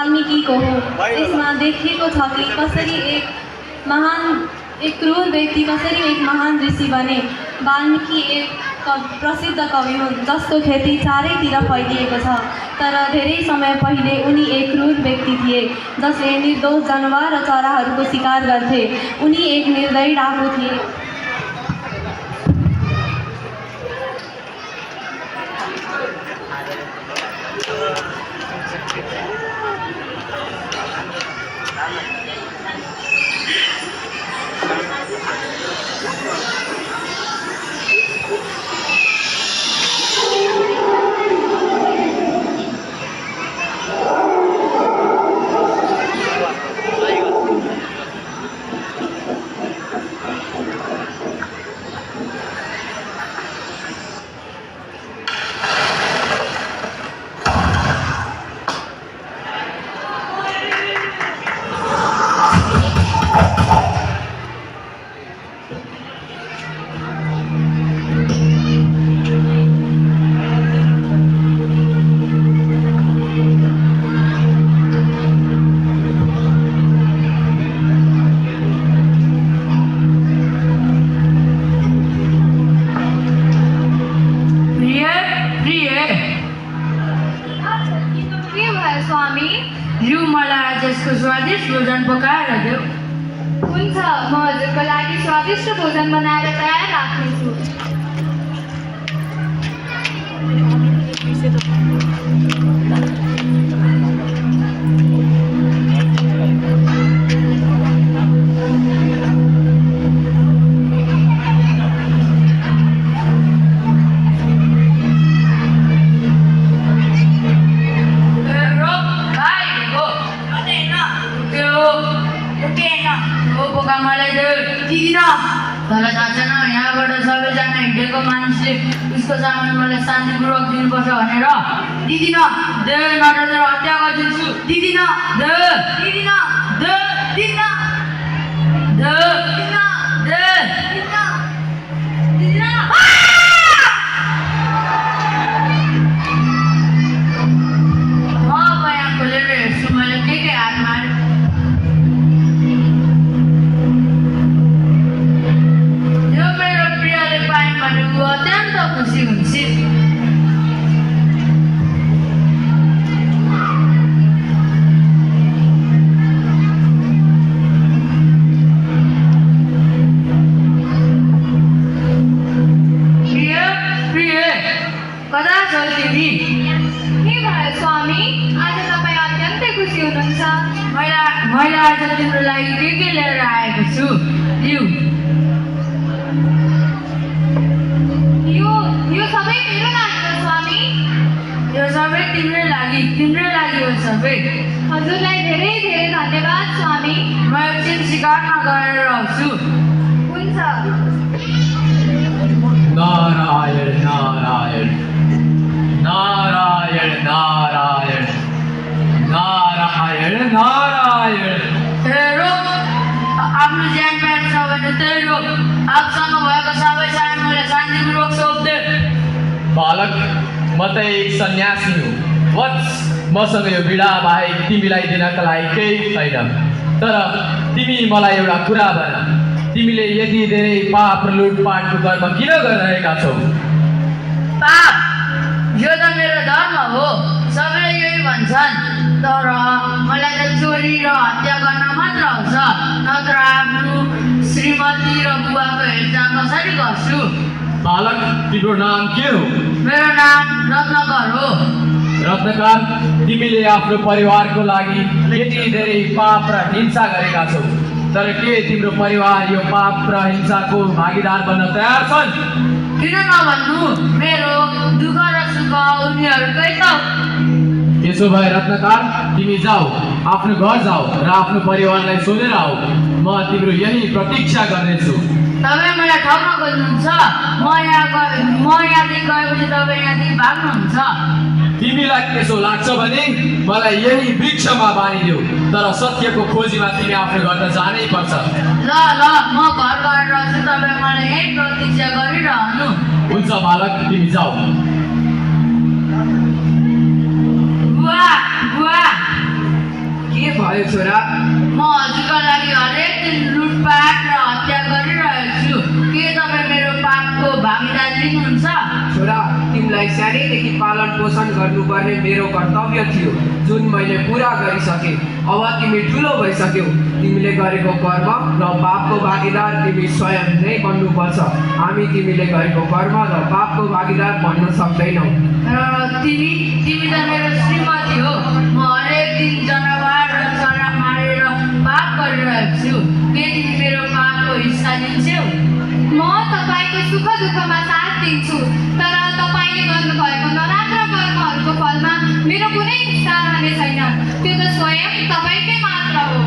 वाल्मीकिको हो। यसमा देखिएको छ कि कसरी एक क्रूर व्यक्ति कसरी एक महान ऋषि बने। वाल्मीकि एक प्रसिद्ध कवि हुन् जसको ख्याति चारैतिर फैलिएको छ। तर धेरै समय पहिले उनी एक क्रूर व्यक्ति थिए जसले निर्दोष जनावर र चराहरूको शिकार गर्थे। उनी एक निर्दयी डाकु थिए। स्वादिष्ट भोजन पकाएर देऊ। हुन्छ, म हजुरको लागि स्वादिष्ट भोजन बनाएर तयार राख्नेछु। तर थाहा छैन यहाँबाट सबैजना हिँडेको मानिसले उसको सामान मलाई शान्तिपूर्वक दिनुपर्छ भनेर। दिदिन, दे नत्र हत्या गरिदिन्छु। दिदिन, दे दिदिन, दे दिदिन, दे दिदिन, दे दिदिन, दिदिन। म बयान खोलेर हेर्छु मैले के हातमा अत्यन्त खुसी हुन्छ। कता छ तिमी? के भयो स्वामी, आज तपाईँ अत्यन्तै खुसी हुनुहुन्छ। मैले आज तिम्रो लागि के लिएर आएको छु। यो सबै मेरो लागि हो स्वामी। यो सबै तिम्रै लागि हो सबै। हजुरलाई धेरै धेरै धन्यवाद स्वामी। म एकछिन शिकारमा गएर आउँछु। हुन्छ। नारायण नारायण नारायण नारायण नारायण नारायण। आफ्नो ज्यान प्यारो छ भने त्यही हो। आफूसँग भएको सबै सामान मैले शान्तिपूर्वक सोध्दै। बालक, म त एक सन्यासी हुँ। वत्स, मसँग यो बिडा बाहेक तिमीलाई दिनका लागि केही छैन। तर तिमी मलाई एउटा कुरा भन, तिमीले यति धेरै पाप र लुटपाटको कर्म किन गरिरहेका छौ? पाप? यो त मेरो धर्म हो, सबैले यही भन्छन्। तर मलाई त चोरी र हत्या गर्न मात्र आउँछ, नत्र आफ्नो श्रीमती र बुवाको हेरचाह कसरी गर्छु। बालक, तिम्रो नाम के हो? मेरो नाम रत्नकर हो। रत्नकर, तिमीले आफ्नो परिवारको लागि यति धेरै पाप र हिंसा गरेका छौ। तर के तिम्रो परिवार यो पाप र हिंसाको भागीदार बन्न तयार छन्? किन नभन्नु, मेरो दुःख र सुख उनीहरूकै त। त्यसो भए रत्नकर, तिमी जाऊ, आफ्नो घर जाऊ र आफ्नो परिवारलाई सोधेर आऊ। म तिम्रो यही प्रतीक्षा गर्नेछु। तपाईँ मलाई ठग्न खोज्नुहुन्छ? म यहाँदेखि गएपछि तपाईँ यहाँदेखि भाग्नुहुन्छ। तिमीलाई त्यसो लाग्छ भने मलाई यही वृक्षमा बाँधिदेऊ, तर सत्यको खोजीमा तिमी आफ्नो घर त जानै पर्छ। ल म घर गएर आउँछु, तपाईँ मलाई यही प्रतीक्षा गरिरहनु। हुन्छ बालक, तिमी जाऊ। बुवा बुवा भयो छोरा? म हजुरका लागि हरेक दिन लुटपाट र हत्या गरिरहेको छु। के तपाईँ मेरो पापको भागीदार लिनुहुन्छ? छोरा, तिमीलाई सानैदेखि पालन पोषण गर्नुपर्ने मेरो कर्तव्य थियो, जुन मैले पुरा गरिसकेँ। अब तिमी ठुलो भइसक्यौ। तिमीले गरेको कर्म र पापको भागीदार तिमी स्वयं नै बन्नुपर्छ। हामी तिमीले गरेको कर्म र पापको भागीदार बन्न सक्दैनौ। तिमी त मेरो श्रीमती हो। म हरेक दिन जनावर र चरा मारेर पाप गरिरहेको छु। के तिमी मेरो पापको हिस्सा लिन्छौ? म तपाईँको सुख दुःखमा साथ दिन्छु, तर तपाईँले गर्नुभएको नराम्रो कर्महरूको फलमा मेरो कुनै हिस्सा रहने छैन। त्यो त स्वयं तपाईँकै मात्र हो।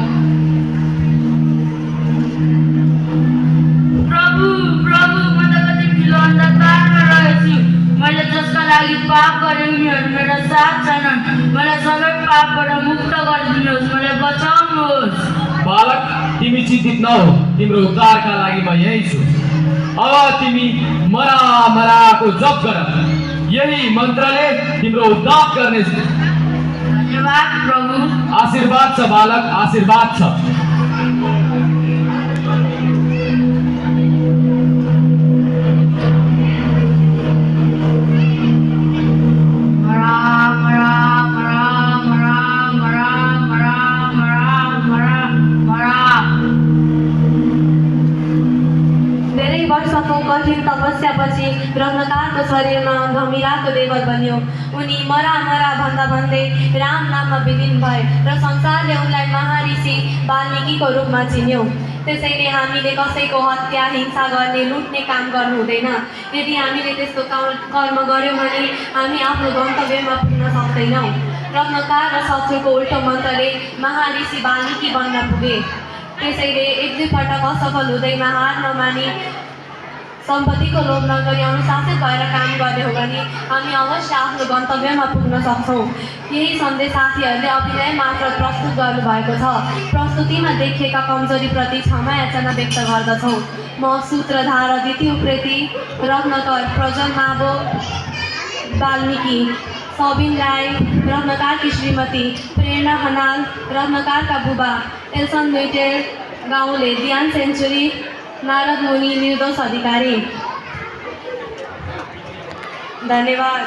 प्रभु प्रभु, म त कति ठुलो अन्धकारमा रहेछु। मैले जसका लागि पाप गरेँ उनीहरू मेरा साथ छैनन्। मलाई सबै पापबाट मुक्त गरिदिनुहोस्, मलाई बचाउनुहोस्। बालक, तिमी चिन्तित नहो, तिम्रो उद्धारका लागि म यही छु। अब तिमी मरा मराको जप गर, यही मन्त्रले तिम्रो उद्धार गर्नेछ। धन्यवाद प्रभु। आशीर्वाद छ बालक, आशीर्वाद छ। वर्षको कठिन तपस्यापछि रत्नकारको शरीरमा घमिराको देवर बन्यो। उनी मरा मरा भन्दा भन्दै राम नाममा विलीन भए र संसारले उनलाई महाऋषि वाल्मीकिको रूपमा चिन्यो। त्यसैले हामीले कसैको हत्या, हिंसा गर्ने, लुट्ने काम गर्नु हुँदैन। यदि हामीले त्यस्तो कर्म गर्यौँ भने हामी आफ्नो गन्तव्यमा पुग्न सक्दैनौँ। रत्नकार र शत्रुको उल्टो मन्त्रले महाऋषि वाल्मीकि बन्न पुगे। त्यसैले एक दुई पटक असफल हुँदैमा हार नमानी सम्पत्तिको लोभ नगरी अनुशासित भएर काम गर्ने हो भने हामी अवश्य आफ्नो गन्तव्यमा पुग्न सक्छौँ। यही सन्देश साथीहरूले अभिनय मात्र प्रस्तुत गर्नुभएको छ। प्रस्तुतिमा देखिएका कमजोरीप्रति क्षमा याचना व्यक्त गर्दछौँ। म सूत्रधार अदिति उप्रेती, रत्नकर प्रजन माबो वाल्मीकि, सबिन राई रत्नकारकी श्रीमती, प्रेरणा खनाल रत्नकारका बुबा, एल्सन मेटेर गाउँले, दियान सेन्चुरी, नारद मुनि, निर्दोष अधिकारी। धन्यवाद।